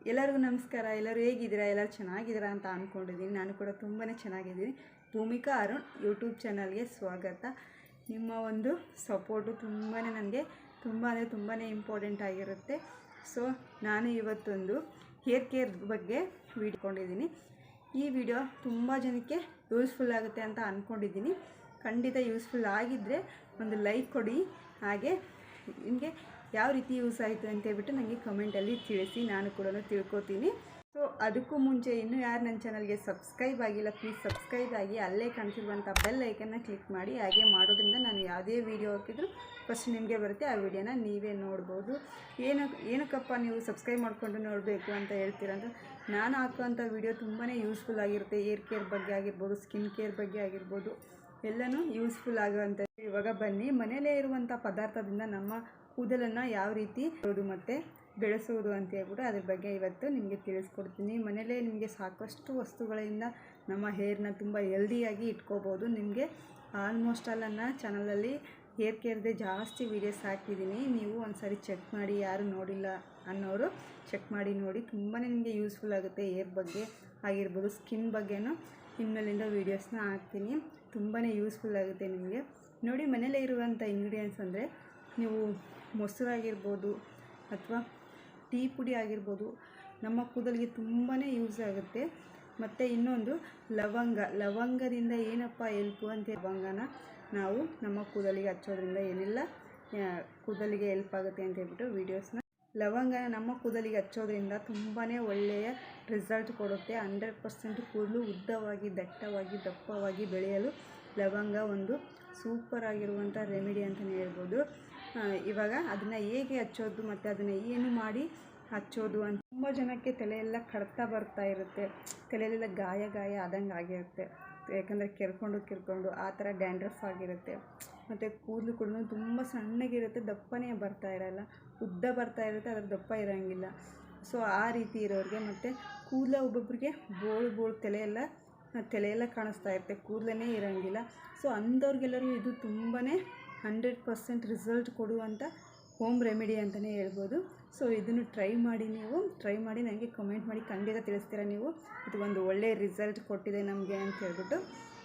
ಎಲ್ಲರಿಗೂ ನಮಸ್ಕಾರ. ಎಲ್ಲರೂ ಹೇಗಿದ್ದೀರಾ? ಎಲ್ಲರೂ ಚೆನ್ನಾಗಿದ್ದೀರಾ ಅಂತ ಅಂದ್ಕೊಂಡಿದ್ದೀನಿ. ನಾನು ಕೂಡ ತುಂಬಾ ಚೆನ್ನಾಗಿದ್ದೀನಿ. ಭೂಮಿಕಾ ಅರುಣ್ ಯೂಟ್ಯೂಬ್ ಚಾನಲ್ಗೆ ಸ್ವಾಗತ. ನಿಮ್ಮ ಒಂದು ಸಪೋರ್ಟು ನನಗೆ ತುಂಬಾ ಇಂಪಾರ್ಟೆಂಟ್ ಆಗಿರುತ್ತೆ. ಸೊ ನಾನು ಇವತ್ತೊಂದು ಹೇರ್ ಕೇರ್ ಬಗ್ಗೆ ವಿಡಿಕೊಂಡಿದ್ದೀನಿ. ಈ ವಿಡಿಯೋ ತುಂಬ ಜನಕ್ಕೆ ಯೂಸ್ಫುಲ್ ಆಗುತ್ತೆ ಅಂತ ಅಂದ್ಕೊಂಡಿದ್ದೀನಿ. ಖಂಡಿತ ಯೂಸ್ಫುಲ್ ಆಗಿದ್ದರೆ ಒಂದು ಲೈಕ್ ಕೊಡಿ. ಹಾಗೆ ನಿಮಗೆ ಯಾವ ರೀತಿ ಯೂಸ್ ಆಯಿತು ಅಂತ ಹೇಳ್ಬಿಟ್ಟು ನನಗೆ ಕಮೆಂಟಲ್ಲಿ ತಿಳಿಸಿ, ನಾನು ಕೂಡ ತಿಳ್ಕೊತೀನಿ. ಸೊ ಅದಕ್ಕೂ ಮುಂಚೆ ಇನ್ನೂ ಯಾರು ನನ್ನ ಚಾನಲ್ಗೆ ಸಬ್ಸ್ಕ್ರೈಬ್ ಆಗಿಲ್ಲ, ಪ್ಲೀಸ್ ಸಬ್ಸ್ಕ್ರೈಬ್ ಆಗಿ ಅಲ್ಲೇ ಕಾಣಿಸಿರುವಂಥ ಬೆಲ್ ಐಕನ್ನ ಕ್ಲಿಕ್ ಮಾಡಿ. ಹಾಗೆ ಮಾಡೋದ್ರಿಂದ ನಾನು ಯಾವುದೇ ವೀಡಿಯೋ ಹಾಕಿದ್ರು ಫಸ್ಟ್ ನಿಮಗೆ ಬರುತ್ತೆ. ಆ ವಿಡಿಯೋನ ನೀವೇ ನೋಡ್ಬೋದು. ಏನಕ್ಕಪ್ಪ ನೀವು ಸಬ್ಸ್ಕ್ರೈಬ್ ಮಾಡಿಕೊಂಡು ನೋಡಬೇಕು ಅಂತ ಹೇಳ್ತೀರಂತ, ನಾನು ಹಾಕುವಂಥ ವಿಡಿಯೋ ತುಂಬಾ ಯೂಸ್ಫುಲ್ ಆಗಿರುತ್ತೆ. ಹೇರ್ ಕೇರ್ ಬಗ್ಗೆ ಆಗಿರ್ಬೋದು, ಸ್ಕಿನ್ ಕೇರ್ ಬಗ್ಗೆ ಆಗಿರ್ಬೋದು, ಎಲ್ಲನೂ ಯೂಸ್ಫುಲ್ ಆಗುವಂಥ. ಇವಾಗ ಬನ್ನಿ, ಮನೆಯಲ್ಲೇ ಇರುವಂಥ ಪದಾರ್ಥದಿಂದ ನಮ್ಮ ಕೂದಲನ್ನು ಯಾವ ರೀತಿ ಮತ್ತು ಬೆಳೆಸೋದು ಅಂತ ಹೇಳ್ಬಿಟ್ಟು ಅದ್ರ ಬಗ್ಗೆ ಇವತ್ತು ನಿಮಗೆ ತಿಳಿಸ್ಕೊಡ್ತೀನಿ. ಮನೆಯಲ್ಲೇ ನಿಮಗೆ ಸಾಕಷ್ಟು ವಸ್ತುಗಳಿಂದ ನಮ್ಮ ಹೇರ್ನ ತುಂಬ ಹೆಲ್ದಿಯಾಗಿ ಇಟ್ಕೋಬೋದು. ನಿಮಗೆ ಆಲ್ಮೋಸ್ಟ್ ಆಲ್ ನನ್ನ ಚಾನಲಲ್ಲಿ ಹೇರ್ ಕೇರ್ದೆ ಜಾಸ್ತಿ ವೀಡಿಯೋಸ್ ಹಾಕಿದ್ದೀನಿ. ನೀವು ಒಂದು ಸಾರಿ ಚೆಕ್ ಮಾಡಿ, ಯಾರು ನೋಡಿಲ್ಲ ಅನ್ನೋರು ಚೆಕ್ ಮಾಡಿ ನೋಡಿ. ತುಂಬಾ ನಿಮಗೆ ಯೂಸ್ಫುಲ್ ಆಗುತ್ತೆ. ಹೇರ್ ಬಗ್ಗೆ ಆಗಿರ್ಬೋದು, ಸ್ಕಿನ್ ಬಗ್ಗೆನೂ ಇನ್ಮೇಲಿಂದ ವೀಡಿಯೋಸ್ನ ಹಾಕ್ತೀನಿ. ತುಂಬಾ ಯೂಸ್ಫುಲ್ ಆಗುತ್ತೆ ನಿಮಗೆ. ನೋಡಿ, ಮನೆಯಲ್ಲೇ ಇರುವಂಥ ಇಂಗ್ರೀಡಿಯೆಂಟ್ಸ್ ಅಂದರೆ ನೀವು ಮೊಸರಾಗಿರ್ಬೋದು ಅಥವಾ ಟೀ ಪುಡಿ ಆಗಿರ್ಬೋದು, ನಮ್ಮ ಕೂದಲಿಗೆ ತುಂಬಾ ಯೂಸ್ ಆಗುತ್ತೆ. ಮತ್ತು ಇನ್ನೊಂದು ಲವಂಗದಿಂದ ಏನಪ್ಪ ಹೆಲ್ಪು ಅಂತ, ಲವಂಗನ ನಾವು ನಮ್ಮ ಕೂದಲಿಗೆ ಹಚ್ಚೋದ್ರಿಂದ ಏನೆಲ್ಲ ಕೂದಲಿಗೆ ಹೆಲ್ಪ್ ಆಗುತ್ತೆ ಅಂತ ಹೇಳ್ಬಿಟ್ಟು ವೀಡಿಯೋಸ್ನ. ಲವಂಗನ ನಮ್ಮ ಕೂದಲಿಗೆ ಹಚ್ಚೋದ್ರಿಂದ ತುಂಬಾ ಒಳ್ಳೆಯ ರಿಸಲ್ಟ್ ಕೊಡುತ್ತೆ. 100% ಕೂದಲು ಉದ್ದವಾಗಿ, ದಟ್ಟವಾಗಿ, ದಪ್ಪವಾಗಿ ಬೆಳೆಯಲು ಲವಂಗ ಒಂದು ಸೂಪರ್ ಆಗಿರುವಂಥ ರೆಮಿಡಿ ಅಂತಲೇ ಹೇಳ್ಬೋದು. ಇವಾಗ ಅದನ್ನು ಹೇಗೆ ಹಚ್ಚೋದು ಮತ್ತು ಅದನ್ನು ಏನು ಮಾಡಿ ಹಚ್ಚೋದು ಅಂತ, ತುಂಬ ಜನಕ್ಕೆ ತಲೆಯೆಲ್ಲ ಕಡ್ತಾ ಬರ್ತಾ ಇರುತ್ತೆ. ತಲೆಯಲ್ಲೆಲ್ಲ ಗಾಯ ಆದಂಗೆ ಆಗಿರುತ್ತೆ. ಯಾಕಂದರೆ ಕೆರ್ಕೊಂಡು ಆ ಥರ ಡ್ಯಾಂಡ್ರಫ್ ಆಗಿರುತ್ತೆ. ಮತ್ತು ಕೂದಲು ಕೂಡ ತುಂಬ ಸಣ್ಣಗಿರುತ್ತೆ, ದಪ್ಪನೇ ಬರ್ತಾ ಇರೋಲ್ಲ. ಉದ್ದ ಬರ್ತಾ ಇರುತ್ತೆ, ಅದ್ರ ದಪ್ಪ ಇರೋಂಗಿಲ್ಲ. ಸೊ ಆ ರೀತಿ ಇರೋರಿಗೆ, ಮತ್ತು ಕೂದಲ ಒಬ್ಬೊಬ್ಬರಿಗೆ ಬೋಳು ತಲೆಯೆಲ್ಲ ಕಾಣಿಸ್ತಾ ಇರುತ್ತೆ, ಕೂದಲೇ ಇರೋಂಗಿಲ್ಲ. ಸೊ ಅಂಥವ್ರಿಗೆಲ್ಲರೂ ಇದು ತುಂಬಾ 100% ರಿಸಲ್ಟ್ ಕೊಡುವಂಥ ಹೋಮ್ ರೆಮಿಡಿ ಅಂತಲೇ ಹೇಳ್ಬೋದು. ಸೊ ಇದನ್ನು ಟ್ರೈ ಮಾಡಿ ನನಗೆ ಕಮೆಂಟ್ ಮಾಡಿ ಖಂಡಿತ ತಿಳಿಸ್ತೀರಾ ನೀವು, ಇದು ಒಂದು ಒಳ್ಳೆಯ ರಿಸಲ್ಟ್ ಕೊಟ್ಟಿದೆ ನಮಗೆ ಅಂತ ಹೇಳ್ಬಿಟ್ಟು.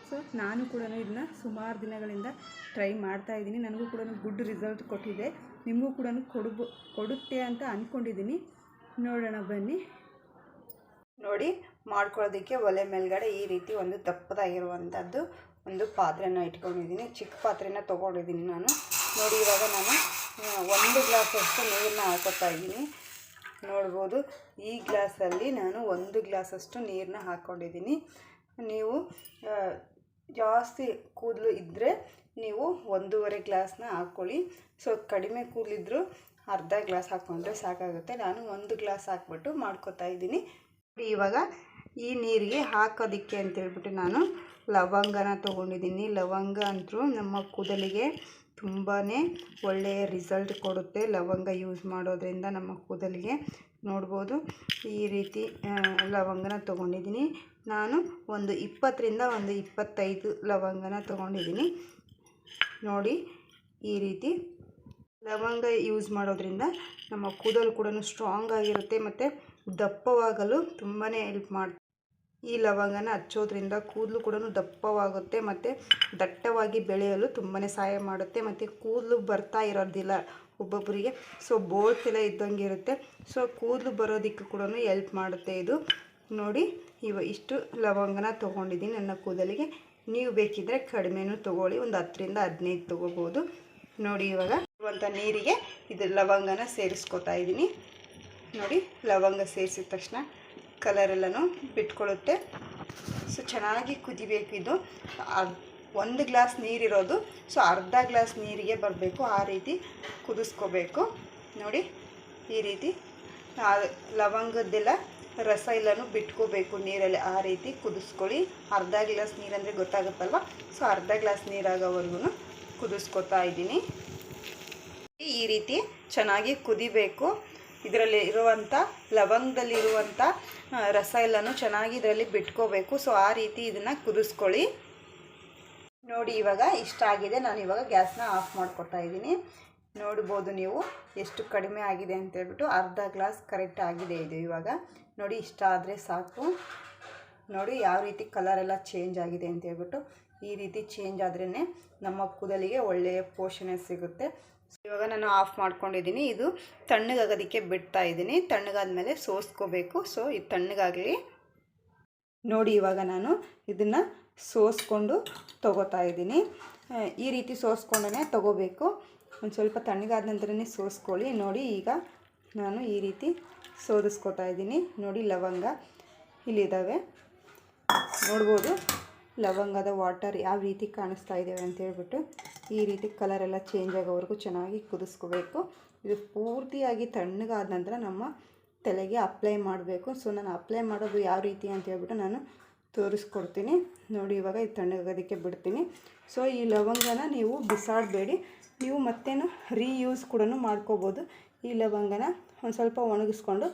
ಸೊ ನಾನು ಕೂಡ ಇದನ್ನ ಸುಮಾರು ದಿನಗಳಿಂದ ಟ್ರೈ ಮಾಡ್ತಾಯಿದ್ದೀನಿ. ನನಗೂ ಕೂಡ ಗುಡ್ ರಿಸಲ್ಟ್ ಕೊಟ್ಟಿದೆ. ನಿಮಗೂ ಕೂಡ ಕೊಡುತ್ತೆ ಅಂತ ಅಂದ್ಕೊಂಡಿದ್ದೀನಿ. ನೋಡೋಣ ಬನ್ನಿ. ನೋಡಿ, ಮಾಡ್ಕೊಳ್ಳೋದಕ್ಕೆ ಒಲೆ ಮೇಲ್ಗಡೆ ಈ ರೀತಿ ಒಂದು ದಪ್ಪದಾಗಿರುವಂಥದ್ದು ಒಂದು ಪಾತ್ರೆನ ಇಟ್ಕೊಂಡಿದ್ದೀನಿ. ಚಿಕ್ಕ ಪಾತ್ರೆನ ತೊಗೊಂಡಿದ್ದೀನಿ ನಾನು. ನೋಡಿ, ಇವಾಗ ನಾನು 1 ಗ್ಲಾಸಷ್ಟು ನೀರನ್ನ ಹಾಕೋತಾ ಇದ್ದೀನಿ. ನೋಡ್ಬೋದು, ಈ ಗ್ಲಾಸಲ್ಲಿ ನಾನು 1 ಗ್ಲಾಸಷ್ಟು ನೀರನ್ನ ಹಾಕ್ಕೊಂಡಿದ್ದೀನಿ. ನೀವು ಜಾಸ್ತಿ ಕೂದಲು ಇದ್ದರೆ ನೀವು 1.5 ಗ್ಲಾಸ್ನ ಹಾಕ್ಕೊಳ್ಳಿ. ಸೊ ಕಡಿಮೆ ಕೂದಲಿದ್ದರೂ ಅರ್ಧ ಗ್ಲಾಸ್ ಹಾಕ್ಕೊಂಡ್ರೆ ಸಾಕಾಗುತ್ತೆ. ನಾನು 1 ಗ್ಲಾಸ್ ಹಾಕ್ಬಿಟ್ಟು ಮಾಡ್ಕೊತಾ ಇದ್ದೀನಿ. ಇವಾಗ ಈ ನೀರಿಗೆ ಹಾಕೋದಕ್ಕೆ ಅಂತೇಳ್ಬಿಟ್ಟು ನಾನು ಲವಂಗನ ತೊಗೊಂಡಿದ್ದೀನಿ. ಲವಂಗ ಅಂತೂ ನಮ್ಮ ಕೂದಲಿಗೆ ತುಂಬಾ ಒಳ್ಳೆಯ ರಿಸಲ್ಟ್ ಕೊಡುತ್ತೆ. ಲವಂಗ ಯೂಸ್ ಮಾಡೋದ್ರಿಂದ ನಮ್ಮ ಕೂದಲಿಗೆ. ನೋಡ್ಬೋದು, ಈ ರೀತಿ ಲವಂಗನ ತೊಗೊಂಡಿದ್ದೀನಿ. ನಾನು ಒಂದು 20ರಿಂದ 25 ಲವಂಗನ ತೊಗೊಂಡಿದ್ದೀನಿ. ನೋಡಿ, ಈ ರೀತಿ ಲವಂಗ ಯೂಸ್ ಮಾಡೋದ್ರಿಂದ ನಮ್ಮ ಕೂದಲು ಕೂಡ ಸ್ಟ್ರಾಂಗ್ ಆಗಿರುತ್ತೆ ಮತ್ತು ದಪ್ಪವಾಗಲು ತುಂಬಾ ಹೆಲ್ಪ್ ಮಾಡುತ್ತೆ. ಈ ಲವಂಗನ ಹಚ್ಚೋದ್ರಿಂದ ಕೂದಲು ಕೂಡ ದಪ್ಪವಾಗುತ್ತೆ ಮತ್ತು ದಟ್ಟವಾಗಿ ಬೆಳೆಯಲು ತುಂಬಾ ಸಹಾಯ ಮಾಡುತ್ತೆ. ಮತ್ತು ಕೂದಲು ಬರ್ತಾ ಇರೋದಿಲ್ಲ ಒಬ್ಬೊಬ್ಬರಿಗೆ, ಸೊ ಬೋಳ್ತೆಲ್ಲ ಇದ್ದಂಗೆ ಇರುತ್ತೆ. ಸೊ ಕೂದಲು ಬರೋದಕ್ಕೆ ಕೂಡ ಹೆಲ್ಪ್ ಮಾಡುತ್ತೆ ಇದು. ನೋಡಿ, ಇಷ್ಟು ಲವಂಗನ ತೊಗೊಂಡಿದ್ದೀನಿ ನನ್ನ ಕೂದಲಿಗೆ. ನೀವು ಬೇಕಿದ್ದರೆ ಕಡಿಮೆನೂ ತೊಗೊಳ್ಳಿ, ಒಂದು 10ರಿಂದ 15 ತೊಗೋಬೋದು. ನೋಡಿ, ಇವಾಗ ಇರುವಂಥ ನೀರಿಗೆ ಇದು ಲವಂಗನ ಸೇರಿಸ್ಕೊತಾ ಇದ್ದೀನಿ. ನೋಡಿ, ಲವಂಗ ಸೇರಿಸಿದ ತಕ್ಷಣ ಕಲರೆಲ್ಲನೂ ಬಿಟ್ಕೊಳ್ಳುತ್ತೆ. ಸೊ ಚೆನ್ನಾಗಿ ಕುದಿಬೇಕು. ಇದು 1 ಗ್ಲಾಸ್ ನೀರಿರೋದು, ಸೊ ಅರ್ಧ ಗ್ಲಾಸ್ ನೀರಿಗೆ ಬರಬೇಕು, ಆ ರೀತಿ ಕುದಿಸ್ಕೋಬೇಕು. ನೋಡಿ, ಈ ರೀತಿ ಲವಂಗದ್ದೆಲ್ಲ ರಸ ಎಲ್ಲನೂ ಬಿಟ್ಕೋಬೇಕು ನೀರಲ್ಲಿ, ಆ ರೀತಿ ಕುದಿಸ್ಕೊಳ್ಳಿ. ಅರ್ಧ ಗ್ಲಾಸ್ ನೀರಂದರೆ ಗೊತ್ತಾಗುತ್ತಲ್ವ, ಸೊ ಅರ್ಧ ಗ್ಲಾಸ್ ನೀರಾಗೋವರೆಗೂ ಕುದಿಸ್ಕೊತಾ ಇದ್ದೀನಿ. ಈ ರೀತಿ ಚೆನ್ನಾಗಿ ಕುದಿಬೇಕು. ಇದರಲ್ಲಿ ಇರುವಂಥ ಲವಂಗದಲ್ಲಿರುವಂಥ ರಸ ಎಲ್ಲನೂ ಚೆನ್ನಾಗಿ ಇದರಲ್ಲಿ ಬಿಟ್ಕೋಬೇಕು. ಸೊ ಆ ರೀತಿ ಇದನ್ನು ಕುದಿಸ್ಕೊಳ್ಳಿ. ನೋಡಿ, ಇವಾಗ ಇಷ್ಟ ಆಗಿದೆ. ನಾನು ಇವಾಗ ಗ್ಯಾಸ್ನ ಆಫ್ ಮಾಡ್ಕೊತಾ ಇದ್ದೀನಿ. ನೋಡ್ಬೋದು ನೀವು ಎಷ್ಟು ಕಡಿಮೆ ಆಗಿದೆ ಅಂತೇಳ್ಬಿಟ್ಟು, ಅರ್ಧ ಗ್ಲಾಸ್ ಕರೆಕ್ಟ್ ಆಗಿದೆ ಇದು. ಇವಾಗ ನೋಡಿ, ಇಷ್ಟ ಆದರೆ ಸಾಕು. ನೋಡಿ ಯಾವ ರೀತಿ ಕಲರೆಲ್ಲ ಚೇಂಜ್ ಆಗಿದೆ ಅಂತೇಳ್ಬಿಟ್ಟು. ಈ ರೀತಿ ಚೇಂಜ್ ಆದ್ರೇ ನಮ್ಮ ಕೂದಲಿಗೆ ಒಳ್ಳೆಯ ಪೋಷಣೆ ಸಿಗುತ್ತೆ. ಇವಾಗ ನಾನು ಆಫ್ ಮಾಡ್ಕೊಂಡಿದ್ದೀನಿ. ಇದು ತಣ್ಣಗಾಗೋದಕ್ಕೆ ಬಿಡ್ತಾ ಇದ್ದೀನಿ. ತಣ್ಣಗಾದ್ಮೇಲೆ ಸೋಸ್ಕೋಬೇಕು. ಸೊ ಇದು ತಣ್ಣಗಾಗಲಿ. ನೋಡಿ ಇವಾಗ ನಾನು ಇದನ್ನು ಸೋಸ್ಕೊಂಡು ತೊಗೋತಾ ಇದ್ದೀನಿ. ಈ ರೀತಿ ಸೋಸ್ಕೊಂಡೇ ತೊಗೋಬೇಕು. ಒಂದು ಸ್ವಲ್ಪ ತಣ್ಣಗಾದ ನಂತರನೇ ಸೋಸ್ಕೊಳ್ಳಿ. ನೋಡಿ ಈಗ ನಾನು ಈ ರೀತಿ ಸೋದಿಸ್ಕೊತಾ ಇದ್ದೀನಿ. ನೋಡಿ ಲವಂಗ ಇಲ್ಲಿದ್ದಾವೆ, ನೋಡ್ಬೋದು ಲವಂಗದ ವಾಟರ್ ಯಾವ ರೀತಿ ಕಾಣಿಸ್ತಾ ಇದ್ದಾವೆ ಅಂತೇಳ್ಬಿಟ್ಟು. ಈ ರೀತಿ ಕಲರೆಲ್ಲ ಚೇಂಜ್ ಆಗೋವರೆಗೂ ಚೆನ್ನಾಗಿ ಕುದಿಸ್ಕೋಬೇಕು. ಇದು ಪೂರ್ತಿಯಾಗಿ ತಣ್ಣಗಾದ ನಂತರ ನಮ್ಮ ತಲೆಗೆ ಅಪ್ಲೈ ಮಾಡಬೇಕು. ಸೊ ನಾನು ಅಪ್ಲೈ ಮಾಡೋದು ಯಾವ ರೀತಿ ಅಂತ ಹೇಳ್ಬಿಟ್ಟು ನಾನು ತೋರಿಸ್ಕೊಡ್ತೀನಿ. ನೋಡಿ ಇವಾಗ ಇದು ತಣ್ಣಗಾಗೋದಕ್ಕೆ ಬಿಡ್ತೀನಿ. ಸೊ ಈ ಲವಂಗನ ನೀವು ಬಿಸಾಡಬೇಡಿ, ನೀವು ಮತ್ತೇನು ರೀಯೂಸ್ ಕೂಡ ಮಾಡ್ಕೋಬೋದು. ಈ ಲವಂಗನ ಒಂದು ಸ್ವಲ್ಪ ಒಣಗಿಸ್ಕೊಂಡು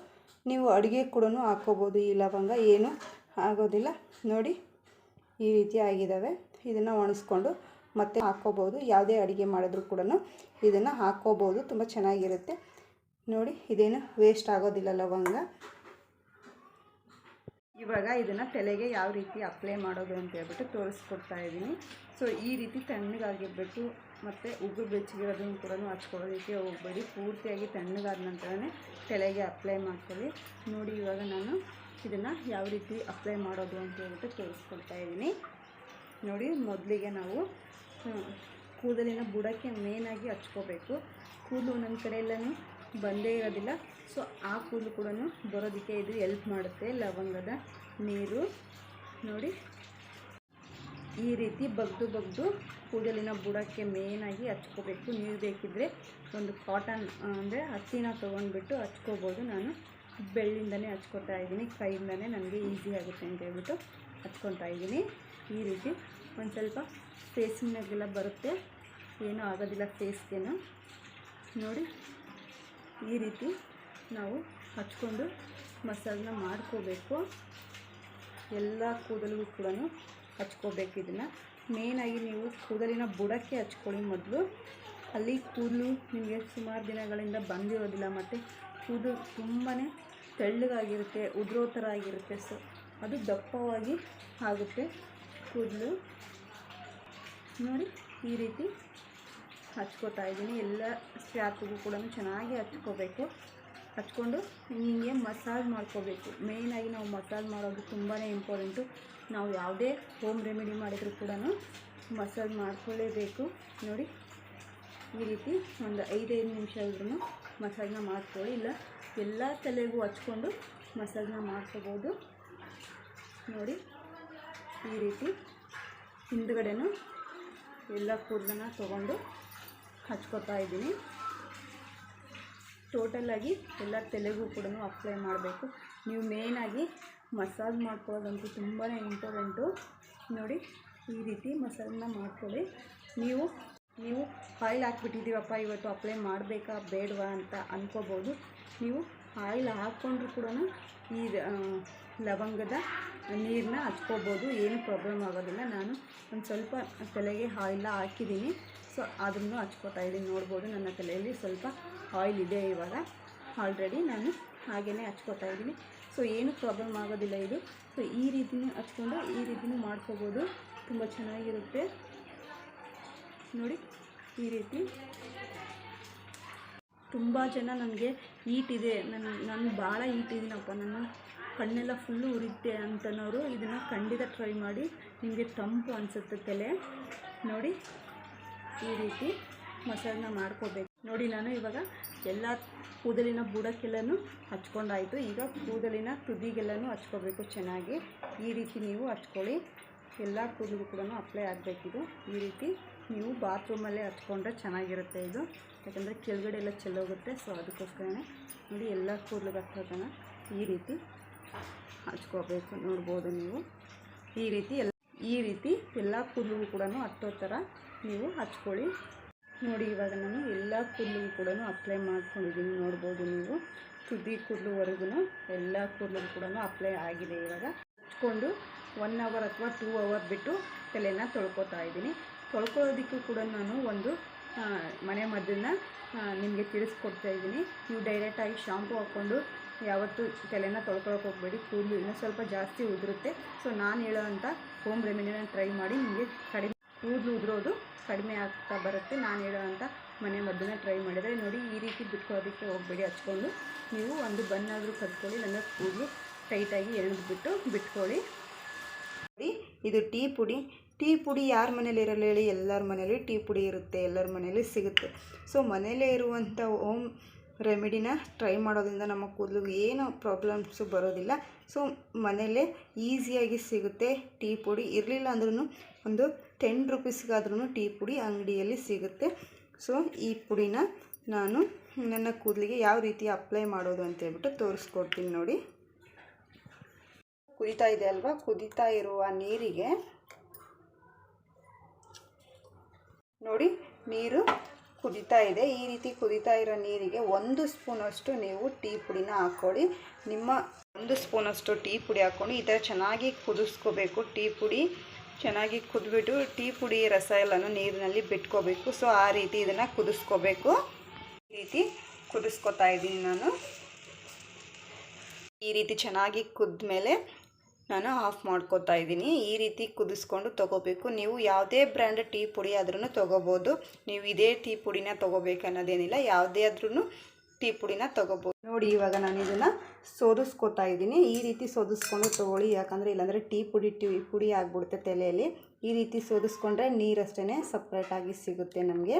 ನೀವು ಅಡುಗೆ ಕೂಡ ಹಾಕ್ಕೋಬೋದು. ಈ ಲವಂಗ ಏನು ಆಗೋದಿಲ್ಲ. ನೋಡಿ ಈ ರೀತಿ ಆಗಿದ್ದಾವೆ. ಇದನ್ನು ಒಣಗಿಸ್ಕೊಂಡು ಮತ್ತೆ ಹಾಕ್ಕೋಬೋದು. ಯಾವುದೇ ಅಡುಗೆ ಮಾಡಿದ್ರೂ ಕೂಡ ಇದನ್ನು ಹಾಕ್ಕೋಬೋದು, ತುಂಬ ಚೆನ್ನಾಗಿರುತ್ತೆ. ನೋಡಿ ಇದೇನು ವೇಸ್ಟ್ ಆಗೋದಿಲ್ಲ ಲವಂಗ. ಇವಾಗ ಇದನ್ನು ತಲೆಗೆ ಯಾವ ರೀತಿ ಅಪ್ಲೈ ಮಾಡೋದು ಅಂತ ಹೇಳ್ಬಿಟ್ಟು ತೋರಿಸ್ಕೊಡ್ತಾ ಇದ್ದೀನಿ. ಸೊ ಈ ರೀತಿ ತಣ್ಣಗಾಗಿರಬೇಕು. ಮತ್ತು ಉಗುರು ಬೆಚ್ಚಗಿರೋದನ್ನು ಕೂಡ ಹಚ್ಕೊಳ್ಳೋದಕ್ಕೆ ಹೋಗಬೇಡಿ. ಪೂರ್ತಿಯಾಗಿ ತಣ್ಣಗಾದ ನಂತರನೇ ತಲೆಗೆ ಅಪ್ಲೈ ಮಾಡ್ಕೊಳ್ಳಿ. ನೋಡಿ ಇವಾಗ ನಾನು ಇದನ್ನು ಯಾವ ರೀತಿ ಅಪ್ಲೈ ಮಾಡೋದು ಅಂತ ಹೇಳ್ಬಿಟ್ಟು ತೋರಿಸ್ಕೊಡ್ತಾ ಇದ್ದೀನಿ. ನೋಡಿ ಮೊದಲಿಗೆ ನಾವು ಕೂದಲಿನ ಬುಡಕ್ಕೆ ಮೇನಾಗಿ ಹಚ್ಕೋಬೇಕು. ಕೂದಲು ನನ್ನ ಕಡೆ ಎಲ್ಲನೂ ಬಂದೇ ಇರೋದಿಲ್ಲ. ಸೊ ಆ ಕೂದಲು ಕೂಡ ಬರೋದಕ್ಕೆ ಇದು ಹೆಲ್ಪ್ ಮಾಡುತ್ತೆ ಲವಂಗದ ನೀರು. ನೋಡಿ ಈ ರೀತಿ ಬಗ್ದು ಕೂದಲಿನ ಬುಡಕ್ಕೆ ಮೇನಾಗಿ ಹಚ್ಕೋಬೇಕು. ನೀರು ಬೇಕಿದ್ದರೆ ಒಂದು ಕಾಟನ್ ಅಂದರೆ ಹತ್ತಿನ ತೊಗೊಂಡ್ಬಿಟ್ಟು ಹಚ್ಕೋಬೋದು. ನಾನು ಬೆಳ್ಳಿಂದನೇ ಹಚ್ಕೊತಾ ಇದ್ದೀನಿ, ಕೈಯಿಂದನೇ ನನಗೆ ಈಸಿ ಆಗುತ್ತೆ ಅಂತ ಹೇಳ್ಬಿಟ್ಟು ಹಚ್ಕೊತಾ ಇದ್ದೀನಿ. ಈ ರೀತಿ ಒಂದು ಸ್ವಲ್ಪ ಫೇಸಿನಾಗೆಲ್ಲ ಬರುತ್ತೆ, ಏನೂ ಆಗೋದಿಲ್ಲ ಫೇಸ್ಗೇನು. ನೋಡಿ ಈ ರೀತಿ ನಾವು ಹಚ್ಕೊಂಡು ಮಸಾಜನ್ನ ಮಾಡ್ಕೋಬೇಕು. ಎಲ್ಲ ಕೂದಲಿಗೂ ಕೂಡ ಹಚ್ಕೋಬೇಕು. ಇದನ್ನು ಮೇನಾಗಿ ನೀವು ಕೂದಲಿನ ಬುಡಕ್ಕೆ ಹಚ್ಕೊಳ್ಳಿ ಮೊದಲು. ಅಲ್ಲಿ ಕೂದಲು ನಿಮಗೆ ಸುಮಾರು ದಿನಗಳಿಂದ ಬಂದಿರೋದಿಲ್ಲ, ಮತ್ತು ಕೂದಲು ತುಂಬಾ ತೆಳ್ಳಗಾಗಿರುತ್ತೆ, ಉದುರೋ ಥರ ಆಗಿರುತ್ತೆ. ಸೊ ಅದು ದಪ್ಪವಾಗಿ ಆಗುತ್ತೆ ಕೂದಲು. ನೋಡಿ ಈ ರೀತಿ ಹಚ್ಕೋತಾ ಇದ್ದೀನಿ. ಎಲ್ಲ ಸ್ಕ್ಯಾಲ್ಪ್ಗೂ ಕೂಡ ಚೆನ್ನಾಗಿ ಹಚ್ಕೋಬೇಕು. ಹಚ್ಕೊಂಡು ಹೀಗೆ ಮಸಾಜ್ ಮಾಡ್ಕೋಬೇಕು. ಮೇಯ್ನಾಗಿ ನಾವು ಮಸಾಜ್ ಮಾಡೋದು ತುಂಬಾ ಇಂಪಾರ್ಟೆಂಟು. ನಾವು ಯಾವುದೇ ಹೋಮ್ ರೆಮಿಡಿ ಮಾಡಿದರೂ ಕೂಡ ಮಸಾಜ್ ಮಾಡ್ಕೊಳ್ಳೇಬೇಕು. ನೋಡಿ ಈ ರೀತಿ ಒಂದು 5 ನಿಮಿಷ ಇದ್ರೂ ಮಸಾಜನ್ನ ಮಾಡ್ಕೊಳ್ಳಿ. ಇಲ್ಲ ಎಲ್ಲ ತಲೆಗೂ ಹಚ್ಕೊಂಡು ಮಸಾಜನ್ನ ಮಾಡ್ಕೋಬೋದು. ನೋಡಿ ಈ ರೀತಿ ಹಿಂದ್ಗಡೆನೂ ಎಲ್ಲ ಕೂದಲನ್ನ ತೊಗೊಂಡು ಹಚ್ಕೋತಾ ಇದ್ದೀನಿ. ಟೋಟಲಾಗಿ ಎಲ್ಲ ತಲೆಗೂ ಕೂಡ ಅಪ್ಲೈ ಮಾಡಬೇಕು. ನೀವು ಮೇಯ್ನಾಗಿ ಮಸಾಜ್ ಮಾಡ್ಕೊಳ್ಳೋದಂತೂ ತುಂಬಾ ಇಂಪಾರ್ಟೆಂಟು. ನೋಡಿ ಈ ರೀತಿ ಮಸಾಜನ್ನ ಮಾಡ್ಕೊಳ್ಳಿ. ನೀವು ಆಯಿಲ್ ಹಾಕ್ಬಿಟ್ಟಿದ್ದೀವಪ್ಪ ಇವತ್ತು ಅಪ್ಲೈ ಮಾಡಬೇಕಾ ಬೇಡವಾ ಅಂತ ಅಂದ್ಕೋಬೋದು. ನೀವು ಆಯಿಲ್ ಹಾಕ್ಕೊಂಡ್ರೂ ಕೂಡ ಈ ಲವಂಗದ ನೀರನ್ನ ಹಚ್ಕೋಬೋದು, ಏನು ಪ್ರಾಬ್ಲಮ್ ಆಗೋದಿಲ್ಲ. ನಾನು ಒಂದು ಸ್ವಲ್ಪ ತಲೆಗೆ ಆಯಿಲ್ ಹಾಕಿದ್ದೀನಿ. ಸೊ ಅದನ್ನು ಹಚ್ಕೋತಾ ಇದ್ದೀನಿ. ನೋಡ್ಬೋದು ನನ್ನ ತಲೆಯಲ್ಲಿ ಸ್ವಲ್ಪ ಆಯಿಲ್ ಇದೆ ಇವಾಗ ಆಲ್ರೆಡಿ. ನಾನು ಹಾಗೆಯೇ ಹಚ್ಕೋತಾ ಇದ್ದೀನಿ. ಸೊ ಏನು ಪ್ರಾಬ್ಲಮ್ ಆಗೋದಿಲ್ಲ ಇದು. ಸೊ ಈ ರೀತಿಯೂ ಹಚ್ಕೊಂಡು ಈ ರೀತಿಯೂ ಮಾಡ್ಕೋಬೋದು, ತುಂಬ ಚೆನ್ನಾಗಿರುತ್ತೆ. ನೋಡಿ ಈ ರೀತಿ ತುಂಬ ಜನ ನನಗೆ ಈಟಿದೆ, ನಾನು ಭಾಳ ಈಟಿದ್ದೀನಪ್ಪ, ನಾನು ಕಣ್ಣೆಲ್ಲ ಫುಲ್ಲು ಉರಿಯುತ್ತೆ ಅಂತನೋರು ಇದನ್ನು ಖಂಡಿತ ಟ್ರೈ ಮಾಡಿ. ನಿಮಗೆ ತಂಪು ಅನಿಸುತ್ತೆ ತಲೆ. ನೋಡಿ ಈ ರೀತಿ ಮಸಾಜನ್ನ ಮಾಡ್ಕೋಬೇಕು. ನೋಡಿ ನಾನು ಇವಾಗ ಎಲ್ಲ ಕೂದಲಿನ ಬುಡಕ್ಕೆಲ್ಲನೂ ಹಚ್ಕೊಂಡಾಯಿತು. ಈಗ ಕೂದಲಿನ ತುದಿಗೆಲ್ಲನೂ ಹಚ್ಕೋಬೇಕು ಚೆನ್ನಾಗಿ. ಈ ರೀತಿ ನೀವು ಹಚ್ಕೊಳ್ಳಿ. ಎಲ್ಲ ಕೂದಲಿಗೂ ಕೂಡ ಅಪ್ಲೈ ಆಗಬೇಕಿದು. ಈ ರೀತಿ ನೀವು ಬಾತ್ರೂಮಲ್ಲೇ ಹಚ್ಕೊಂಡ್ರೆ ಚೆನ್ನಾಗಿರುತ್ತೆ ಇದು, ಯಾಕಂದರೆ ಕೆಳಗಡೆ ಎಲ್ಲ ಚೆಲ್ಲೋಗುತ್ತೆ. ಸೊ ಅದಕ್ಕೋಸ್ಕರನೇ ನೋಡಿ ಎಲ್ಲ ಕೂದಲಿಗೆ ಹಚ್ಚೋದನ್ನು ಈ ರೀತಿ ಹಚ್ಕೋಬೇಕು. ನೋಡ್ಬೋದು ನೀವು ಈ ರೀತಿ ಎಲ್ಲ ಕೂದಲಿಗೂ ಕೂಡ ಹತ್ತೋ ಥರ ನೀವು ಹಚ್ಕೊಳ್ಳಿ. ನೋಡಿ ಇವಾಗ ನಾನು ಎಲ್ಲ ಕೂದಲಿಗೂ ಕೂಡ ಅಪ್ಲೈ ಮಾಡ್ಕೊಂಡಿದ್ದೀನಿ. ನೋಡ್ಬೋದು ನೀವು ತುದಿ ಕೂದಲುವರೆಗೂ ಎಲ್ಲ ಕೂದಲಿಗೂ ಕೂಡ ಅಪ್ಲೈ ಆಗಿದೆ. ಇವಾಗ ಹಚ್ಕೊಂಡು 1 ಅವರ್ ಅಥವಾ 2 ಅವರ್ ಬಿಟ್ಟು ತಲೆನ ತೊಳ್ಕೊತಾ ಇದ್ದೀನಿ. ತೊಳ್ಕೊಳ್ಳೋದಕ್ಕೂ ಕೂಡ ನಾನು ಒಂದು ಮನೆ ಮದ್ದನ್ನು ನಿಮಗೆ ತಿಳಿಸ್ಕೊಡ್ತಾ ಇದ್ದೀನಿ. ನೀವು ಡೈರೆಕ್ಟಾಗಿ ಶಾಂಪು ಹಾಕ್ಕೊಂಡು ಯಾವತ್ತೂ ತಲೆನ ತೊಳ್ಕೊಳಕ್ಕೆ ಹೋಗಬೇಡಿ. ಕೂದಲು ಇನ್ನೂ ಸ್ವಲ್ಪ ಜಾಸ್ತಿ ಉದುರುತ್ತೆ. ಸೊ ನಾನು ಹೇಳೋವಂಥ ಹೋಮ್ ರೆಮಿಡಿನ ಟ್ರೈ ಮಾಡಿ ನಿಮಗೆ ಕಡಿಮೆ ಕೂದಲು ಉದುರೋದು ಕಡಿಮೆ ಆಗ್ತಾ ಬರುತ್ತೆ. ನಾನು ಹೇಳೋವಂಥ ಮನೆ ಮದ್ದನ್ನು ಟ್ರೈ ಮಾಡಿದರೆ ನೋಡಿ, ಈ ರೀತಿ ಬಿಟ್ಕೊಳ್ಳೋದಕ್ಕೆ ಹೋಗಬೇಡಿ. ಹಚ್ಕೊಂಡು ನೀವು ಒಂದು ಬನ್ನಾದರೂ ಕಟ್ಕೊಳ್ಳಿ, ಇಲ್ಲ ಕೂದಲು ಟೈಟಾಗಿ ಎಳೆದ್ಬಿಟ್ಟು ಬಿಟ್ಕೊಳ್ಳಿ. ನೋಡಿ, ಇದು ಟೀ ಪುಡಿ ಯಾರ ಮನೇಲಿ ಇರಲ್ಲ ಹೇಳಿ? ಎಲ್ಲರ ಮನೇಲಿ ಟೀ ಪುಡಿ ಇರುತ್ತೆ, ಎಲ್ಲರ ಮನೇಲಿ ಸಿಗುತ್ತೆ. ಸೊ ಮನೇಲೇ ಇರುವಂಥ ಹೋಮ್ ರೆಮಿಡಿನ ಟ್ರೈ ಮಾಡೋದ್ರಿಂದ ನಮ್ಮ ಕೂದಲಿಗೆ ಏನೂ ಪ್ರಾಬ್ಲಮ್ಸು ಬರೋದಿಲ್ಲ. ಸೊ ಮನೆಯಲ್ಲೇ ಈಸಿಯಾಗಿ ಸಿಗುತ್ತೆ. ಟೀ ಪುಡಿ ಇರಲಿಲ್ಲ ಅಂದ್ರೂ ಒಂದು 10 ರೂಪೀಸ್ಗಾದ್ರೂ ಟೀ ಪುಡಿ ಅಂಗಡಿಯಲ್ಲಿ ಸಿಗುತ್ತೆ. ಸೊ ಈ ಪುಡಿನ ನಾನು ನನ್ನ ಕೂದಲಿಗೆ ಯಾವ ರೀತಿ ಅಪ್ಲೈ ಮಾಡೋದು ಅಂತೇಳ್ಬಿಟ್ಟು ತೋರಿಸ್ಕೊಡ್ತೀನಿ ನೋಡಿ. ಕುದೀತಾ ಇದೆ ಅಲ್ವಾ? ಕುದೀತಾ ಇರುವ ನೀರಿಗೆ ನೋಡಿ, ನೀರು ಕುದೀತಾ ಇದೆ. ಈ ರೀತಿ ಕುದೀತಾ ಇರೋ ನೀರಿಗೆ 1 ಸ್ಪೂನಷ್ಟು ನೀವು ಟೀ ಪುಡಿನ ಹಾಕ್ಕೊಳ್ಳಿ. ನಿಮ್ಮ 1 ಸ್ಪೂನಷ್ಟು ಟೀ ಪುಡಿ ಹಾಕ್ಕೊಂಡು ಈ ಥರ ಚೆನ್ನಾಗಿ ಕುದಿಸ್ಕೋಬೇಕು. ಟೀ ಪುಡಿ ಚೆನ್ನಾಗಿ ಕುದಿಬಿಟ್ಟು ಟೀ ಪುಡಿ ರಸ ಎಲ್ಲನೂ ನೀರಿನಲ್ಲಿ ಬಿಟ್ಕೋಬೇಕು. ಸೊ ಆ ರೀತಿ ಇದನ್ನು ಕುದಿಸ್ಕೋಬೇಕು. ಈ ರೀತಿ ಕುದಿಸ್ಕೊತಾ ಇದ್ದೀನಿ ನಾನು. ಈ ರೀತಿ ಚೆನ್ನಾಗಿ ಕುದ್ಮೇಲೆ ನಾನು ಆಫ್ ಮಾಡ್ಕೊತಾ ಇದ್ದೀನಿ. ಈ ರೀತಿ ಕುದಿಸ್ಕೊಂಡು ತೊಗೋಬೇಕು. ನೀವು ಯಾವುದೇ ಬ್ರ್ಯಾಂಡ್ ಟೀ ಪುಡಿ ಆದ್ರೂ ತೊಗೋಬೋದು. ನೀವು ಇದೇ ಟೀ ಪುಡಿನ ತೊಗೋಬೇಕು ಅನ್ನೋದೇನಿಲ್ಲ, ಯಾವುದೇ ಆದ್ರೂ ಟೀ ಪುಡಿನ ತೊಗೋಬೋದು. ನೋಡಿ, ಇವಾಗ ನಾನು ಇದನ್ನು ಸೋದಿಸ್ಕೊತಾ ಇದ್ದೀನಿ. ಈ ರೀತಿ ಸೋದಿಸ್ಕೊಂಡು ತೊಗೊಳ್ಳಿ, ಯಾಕಂದರೆ ಇಲ್ಲಾಂದರೆ ಟೀ ಪುಡಿ ಆಗಿಬಿಡುತ್ತೆ ತಲೆಯಲ್ಲಿ. ಈ ರೀತಿ ಸೋದಿಸ್ಕೊಂಡ್ರೆ ನೀರಷ್ಟೇ ಸಪ್ರೇಟಾಗಿ ಸಿಗುತ್ತೆ ನಮಗೆ.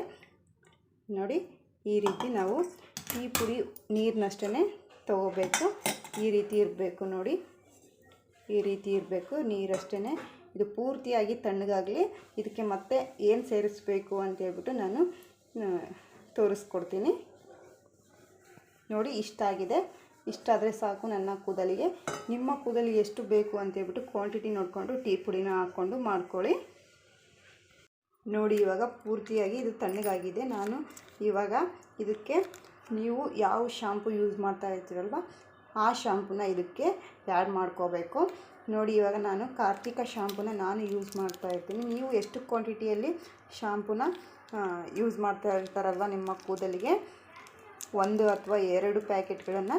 ನೋಡಿ, ಈ ರೀತಿ ನಾವು ಟೀ ಪುಡಿ ನೀರನ್ನಷ್ಟೇ ತೊಗೋಬೇಕು. ಈ ರೀತಿ ಇರಬೇಕು ನೋಡಿ, ಈ ರೀತಿ ಇರಬೇಕು ನೀರಷ್ಟೇ. ಇದು ಪೂರ್ತಿಯಾಗಿ ತಣ್ಣಗಾಗಲಿ. ಇದಕ್ಕೆ ಮತ್ತೆ ಏನು ಸೇರಿಸ್ಬೇಕು ಅಂತೇಳ್ಬಿಟ್ಟು ನಾನು ತೋರಿಸ್ಕೊಡ್ತೀನಿ. ನೋಡಿ, ಇಷ್ಟ ಆಗಿದೆ. ಇಷ್ಟಾದರೆ ಸಾಕು ನನ್ನ ಕೂದಲಿಗೆ. ನಿಮ್ಮ ಕೂದಲಿಗೆ ಎಷ್ಟು ಬೇಕು ಅಂತೇಳ್ಬಿಟ್ಟು ಕ್ವಾಂಟಿಟಿ ನೋಡಿಕೊಂಡು ಟೀ ಪುಡಿನ ಹಾಕ್ಕೊಂಡು ಮಾಡ್ಕೊಳ್ಳಿ. ನೋಡಿ, ಇವಾಗ ಪೂರ್ತಿಯಾಗಿ ಇದು ತಣ್ಣಗಾಗಿದೆ. ನಾನು ಇವಾಗ ಇದಕ್ಕೆ ನೀವು ಯಾವ ಶಾಂಪು ಯೂಸ್ ಮಾಡ್ತಾ ಇರ್ತೀರಲ್ವ ಆ ಶಾಂಪೂನ ಇದಕ್ಕೆ ಆ್ಯಡ್ ಮಾಡ್ಕೋಬೇಕು. ನೋಡಿ, ಇವಾಗ ನಾನು ಕಾರ್ತಿಕ ಶಾಂಪೂನ ನಾನು ಯೂಸ್ ಮಾಡ್ತಾ ಇರ್ತೀನಿ. ನೀವು ಎಷ್ಟು ಕ್ವಾಂಟಿಟಿಯಲ್ಲಿ ಶಾಂಪೂನ ಯೂಸ್ ಮಾಡ್ತಾ ಇರ್ತಾರಲ್ವ ನಿಮ್ಮ ಕೂದಲಿಗೆ 1 ಅಥವಾ 2 ಪ್ಯಾಕೆಟ್ಗಳನ್ನು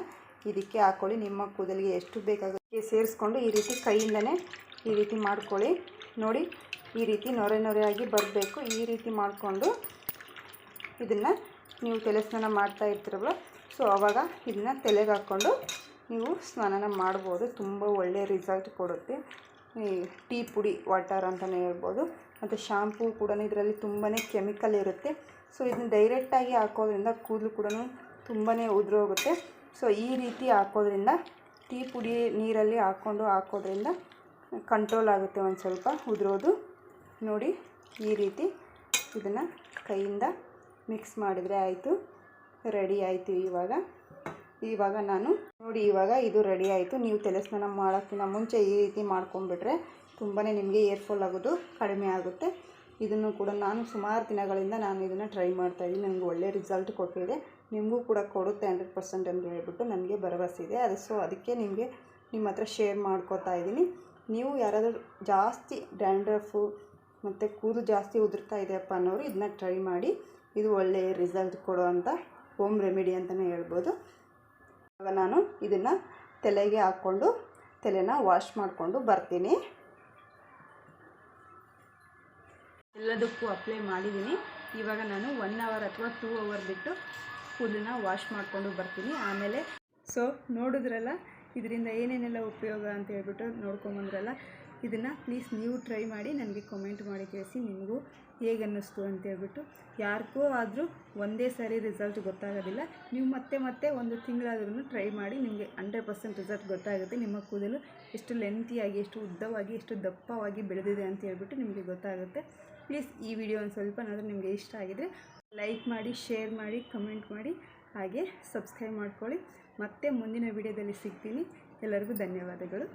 ಇದಕ್ಕೆ ಹಾಕ್ಕೊಳ್ಳಿ. ನಿಮ್ಮ ಕೂದಲಿಗೆ ಎಷ್ಟು ಬೇಕಾಗುತ್ತೆ ಸೇರಿಸ್ಕೊಂಡು ಈ ರೀತಿ ಕೈಯಿಂದನೇ ಈ ರೀತಿ ಮಾಡ್ಕೊಳ್ಳಿ. ನೋಡಿ, ಈ ರೀತಿ ನೊರೆ ಆಗಿ ಬರಬೇಕು. ಈ ರೀತಿ ಮಾಡಿಕೊಂಡು ಇದನ್ನು ನೀವು ತಲೆ ಸ್ನಾನ ಮಾಡ್ತಾ ಇರ್ತೀರಲ್ವ, ಸೊ ಆವಾಗ ಇದನ್ನು ತಲೆಗೆ ಹಾಕ್ಕೊಂಡು ನೀವು ಸ್ನಾನ ಮಾಡ್ಬೋದು. ತುಂಬ ಒಳ್ಳೆಯ ರಿಸಲ್ಟ್ ಕೊಡುತ್ತೆ. ಈ ಟೀ ಪುಡಿ ವಾಟರ್ ಅಂತಲೇ ಹೇಳ್ಬೋದು. ಮತ್ತು ಶಾಂಪೂ ಕೂಡ ಇದರಲ್ಲಿ ತುಂಬಾ ಕೆಮಿಕಲ್ ಇರುತ್ತೆ. ಸೊ ಇದನ್ನ ಡೈರೆಕ್ಟಾಗಿ ಹಾಕೋದ್ರಿಂದ ಕೂದಲು ಕೂಡ ತುಂಬಾ ಉದುರೋಗುತ್ತೆ. ಸೊ ಈ ರೀತಿ ಹಾಕೋದ್ರಿಂದ ಟೀ ಪುಡಿ ನೀರಲ್ಲಿ ಹಾಕೋದ್ರಿಂದ ಕಂಟ್ರೋಲ್ ಆಗುತ್ತೆ ಒಂದು ಸ್ವಲ್ಪ ಉದುರೋದು. ನೋಡಿ, ಈ ರೀತಿ ಇದನ್ನು ಕೈಯಿಂದ ಮಿಕ್ಸ್ ಮಾಡಿದರೆ ಆಯಿತು, ರೆಡಿ ಆಯಿತು. ಇವಾಗ ನಾನು ನೋಡಿ, ಇವಾಗ ಇದು ರೆಡಿ ಆಯಿತು. ನೀವು ತಲೆ ಸ್ನಾನ ಮಾಡೋಕ್ಕಿಂತ ಮುಂಚೆ ಈ ರೀತಿ ಮಾಡ್ಕೊಂಡ್ಬಿಟ್ರೆ ತುಂಬಾ ನಿಮಗೆ ಏರ್ ಫಾಲ್ ಆಗೋದು ಕಡಿಮೆ ಆಗುತ್ತೆ. ಇದನ್ನು ಕೂಡ ನಾನು ಸುಮಾರು ದಿನಗಳಿಂದ ನಾನು ಇದನ್ನು ಟ್ರೈ ಮಾಡ್ತಾಯಿದ್ದೀನಿ. ನನಗೆ ಒಳ್ಳೆ ರಿಸಲ್ಟ್ ಕೊಟ್ಟಿದೆ. ನಿಮಗೂ ಕೂಡ ಕೊಡುತ್ತೆ 100% ಅಂತ ಹೇಳ್ಬಿಟ್ಟು ನನಗೆ ಭರವಸೆ ಇದೆ. ಅದಕ್ಕೆ ನಿಮ್ಮ ಹತ್ರ ಶೇರ್ ಮಾಡ್ಕೋತಾ ಇದ್ದೀನಿ. ನೀವು ಯಾರಾದರೂ ಜಾಸ್ತಿ ಡ್ಯಾಂಡ್ರಫು ಮತ್ತು ಕೂದಲು ಜಾಸ್ತಿ ಉದುರ್ತಾ ಇದೆಯಪ್ಪ ಅನ್ನೋರು ಇದನ್ನ ಟ್ರೈ ಮಾಡಿ. ಇದು ಒಳ್ಳೆಯ ರಿಸಲ್ಟ್ ಕೊಡುವಂಥ ಹೋಮ್ ರೆಮಿಡಿ ಅಂತಲೇ ಹೇಳ್ಬೋದು. ಆಗ ನಾನು ಇದನ್ನು ತಲೆಗೆ ಹಾಕ್ಕೊಂಡು ತಲೆನ ವಾಶ್ ಮಾಡಿಕೊಂಡು ಬರ್ತೀನಿ. ಎಲ್ಲದಕ್ಕೂ ಅಪ್ಲೈ ಮಾಡಿದ್ದೀನಿ. ಇವಾಗ ನಾನು 1 ಅವರ್ ಅಥವಾ 2 ಅವರ್ ಬಿಟ್ಟು ಕೂದಲನ್ನ ವಾಶ್ ಮಾಡಿಕೊಂಡು ಬರ್ತೀನಿ. ಆಮೇಲೆ ನೋಡಿದ್ರಲ್ಲ ಇದರಿಂದ ಏನೇನೆಲ್ಲ ಉಪಯೋಗ ಅಂತ ಹೇಳ್ಬಿಟ್ಟು ನೋಡ್ಕೊಂಬಂದ್ರಲ್ಲ. ಇದನ್ನು ಪ್ಲೀಸ್ ನೀವು ಟ್ರೈ ಮಾಡಿ ನನಗೆ ಕಮೆಂಟ್ ಮಾಡಿ ತಿಳಿಸಿ ನಿಮಗೂ ಹೇಗೆ ಅನ್ನಿಸ್ತು ಅಂತೇಳ್ಬಿಟ್ಟು. ಯಾರಿಗೂ ಆದರೂ ಒಂದೇ ಸಾರಿ ರಿಸಲ್ಟ್ ಗೊತ್ತಾಗೋದಿಲ್ಲ. ನೀವು ಮತ್ತೆ 1 ತಿಂಗಳಾದ್ರೂ ಟ್ರೈ ಮಾಡಿ, ನಿಮಗೆ 100% ರಿಸಲ್ಟ್ ಗೊತ್ತಾಗುತ್ತೆ. ನಿಮ್ಮ ಕೂದಲು ಎಷ್ಟು ಲೆಂತಿಯಾಗಿ, ಎಷ್ಟು ಉದ್ದವಾಗಿ, ಎಷ್ಟು ದಪ್ಪವಾಗಿ ಬೆಳೆದಿದೆ ಅಂತ ಹೇಳ್ಬಿಟ್ಟು ನಿಮಗೆ ಗೊತ್ತಾಗುತ್ತೆ. ಪ್ಲೀಸ್ ಈ ವಿಡಿಯೋ ಒಂದು ಸ್ವಲ್ಪನಾದರೂ ನಿಮಗೆ ಇಷ್ಟ ಆಗಿದರೆ ಲೈಕ್ ಮಾಡಿ, ಶೇರ್ ಮಾಡಿ, ಕಮೆಂಟ್ ಮಾಡಿ, ಹಾಗೆ ಸಬ್ಸ್ಕ್ರೈಬ್ ಮಾಡ್ಕೊಳ್ಳಿ. ಮತ್ತೆ ಮುಂದಿನ ವಿಡಿಯೋದಲ್ಲಿ ಸಿಗ್ತೀನಿ. ಎಲ್ಲರಿಗೂ ಧನ್ಯವಾದಗಳು.